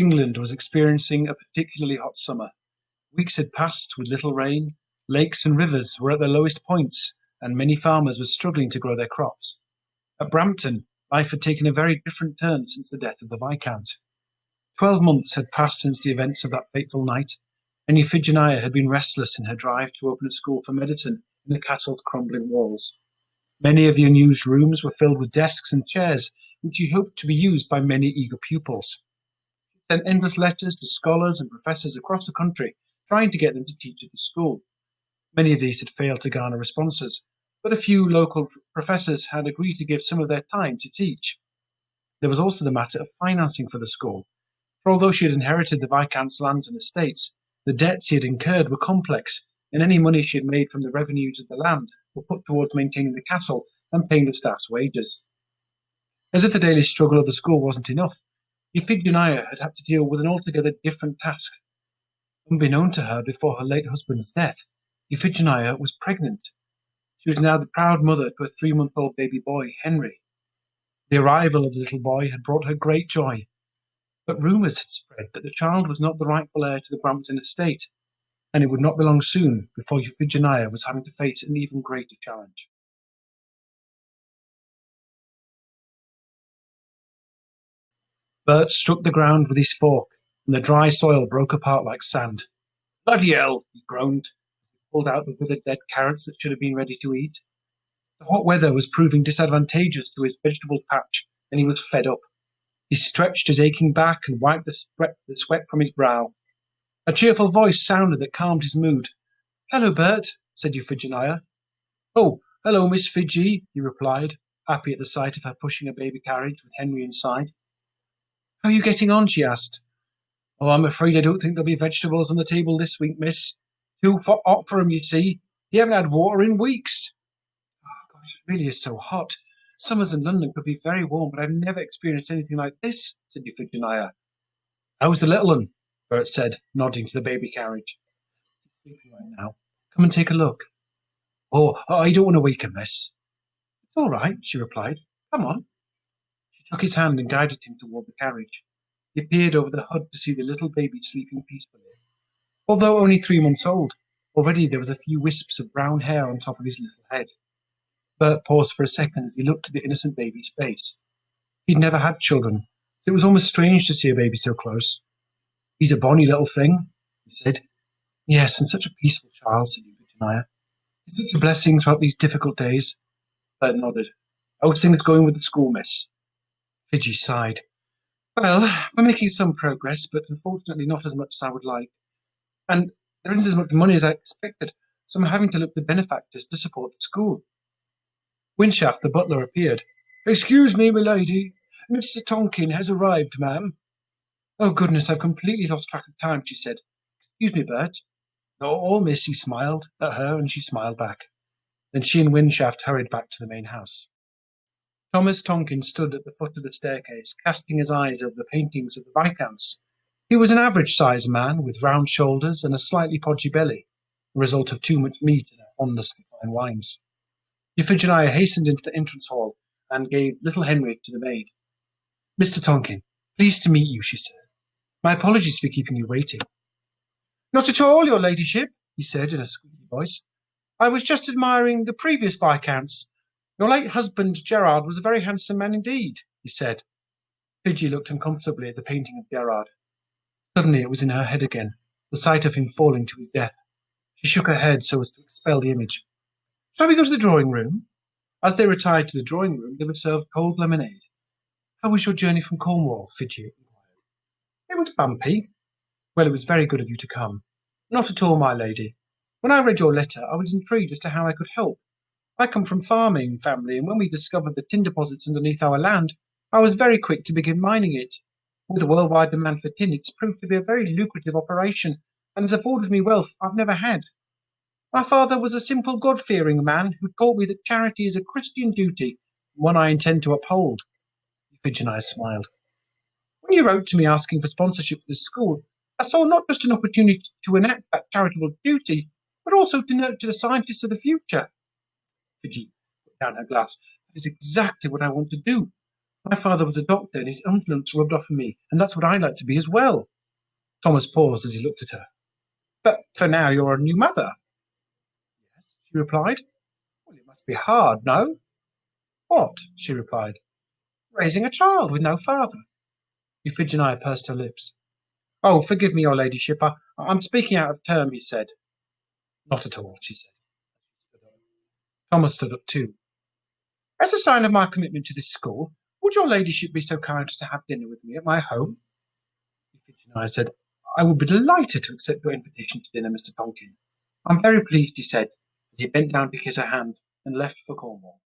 England was experiencing a particularly hot summer. Weeks had passed with little rain, lakes and rivers were at their lowest points, and many farmers were struggling to grow their crops. At Brampton, life had taken a very different turn since the death of the Viscount. 12 months had passed since the events of that fateful night, and Euphigenia had been restless in her drive to open a school for medicine in the castle's crumbling walls. Many of the unused rooms were filled with desks and chairs, which she hoped to be used by many eager pupils. She sent endless letters to scholars and professors across the country, trying to get them to teach at the school. Many of these had failed to garner responses, but a few local professors had agreed to give some of their time to teach. There was also the matter of financing for the school, for although she had inherited the Viscount's lands and estates, the debts he had incurred were complex, and any money she had made from the revenues of the land were put towards maintaining the castle and paying the staff's wages. As if the daily struggle of the school wasn't enough, Euphigenia had had to deal with an altogether different task. Unbeknown to her before her late husband's death, Euphigenia was pregnant. She was now the proud mother to a 3-month-old baby boy, Henry. The arrival of the little boy had brought her great joy, but rumours had spread that the child was not the rightful heir to the Brampton estate, and it would not be long soon before Euphigenia was having to face an even greater challenge. Bert struck the ground with his fork, and the dry soil broke apart like sand. "Bloody hell!" he groaned, as he pulled out the withered dead carrots that should have been ready to eat. The hot weather was proving disadvantageous to his vegetable patch, and he was fed up. He stretched his aching back and wiped the sweat from his brow. A cheerful voice sounded that calmed his mood. "Hello, Bert," said Euphigenia. "Oh, hello, Miss Fidgey," he replied, happy at the sight of her pushing a baby carriage with Henry inside. "How are you getting on?" she asked. "Oh, I'm afraid I don't think there'll be vegetables on the table this week, miss. Too hot for 'em, you see. You haven't had water in weeks." "Oh, gosh, it really is so hot. Summers in London could be very warm, but I've never experienced anything like this," said Euphigenia. "How's the little un?" Bert said, nodding to the baby carriage. "He's sleeping right now. Come and take a look." "Oh, I don't want to wake him, miss." "It's all right," she replied. "Come on." She took his hand and guided him toward the carriage. He peered over the hood to see the little baby sleeping peacefully. Although only 3 months old, already there was a few wisps of brown hair on top of his little head. Bert paused for a second as he looked at the innocent baby's face. He'd never had children, so it was almost strange to see a baby so close. "He's a bonny little thing," he said. "Yes, and such a peaceful child," said Euphigenia. "It's such a blessing throughout these difficult days." Bert nodded. "How's things going with the school, miss?" Fidgey sighed. "Well, we're making some progress, but unfortunately not as much as I would like. And there isn't as much money as I expected, so I'm having to look to benefactors to support the school." Winshaft, the butler, appeared. "Excuse me, my lady. Mr. Tonkin has arrived, ma'am." "Oh, goodness, I've completely lost track of time," she said. "Excuse me, Bert." "Not all, miss," he smiled at her, and she smiled back. Then she and Winshaft hurried back to the main house. Thomas Tonkin stood at the foot of the staircase, casting his eyes over the paintings of the Viscounts. He was an average-sized man, with round shoulders and a slightly podgy belly, the result of too much meat and a fondness for fine wines. Euphigenia hastened into the entrance hall and gave little Henry to the maid. "Mr. Tonkin, pleased to meet you," she said. "My apologies for keeping you waiting." "Not at all, your ladyship," he said in a squeaky voice. "I was just admiring the previous Viscounts. Your late husband, Gerard, was a very handsome man indeed," he said. Fidgey looked uncomfortably at the painting of Gerard. Suddenly it was in her head again, the sight of him falling to his death. She shook her head so as to expel the image. "Shall we go to the drawing-room?" As they retired to the drawing-room, they were served cold lemonade. "How was your journey from Cornwall?" Fidgey inquired. "It was bumpy." "Well, it was very good of you to come." "Not at all, my lady. When I read your letter, I was intrigued as to how I could help. I come from a farming family, and when we discovered the tin deposits underneath our land, I was very quick to begin mining it. With the worldwide demand for tin, it's proved to be a very lucrative operation, and has afforded me wealth I've never had. My father was a simple, God-fearing man who taught me that charity is a Christian duty, and one I intend to uphold." Euphigenia smiled. "When you wrote to me asking for sponsorship for the school, I saw not just an opportunity to enact that charitable duty, but also to nurture the scientists of the future." Fidgey put down her glass. "That is exactly what I want to do. My father was a doctor, and his influence rubbed off on me, and that's what I'd like to be as well. Thomas paused as he looked at her. But for now you're a new mother. Yes, she replied. Well, it must be hard, no? What? She replied. Raising a child with no father. Euphigenia pursed her lips. Oh, forgive me, your ladyship. I'm speaking out of turn, he said. Not at all, she said. Thomas stood up too. As a sign of my commitment to this school, would your ladyship be so kind as to have dinner with me at my home? Euphigenia said, I would be delighted to accept your invitation to dinner, Mr. Tonkin. I'm very pleased, he said, as he bent down to kiss her hand and left for Cornwall.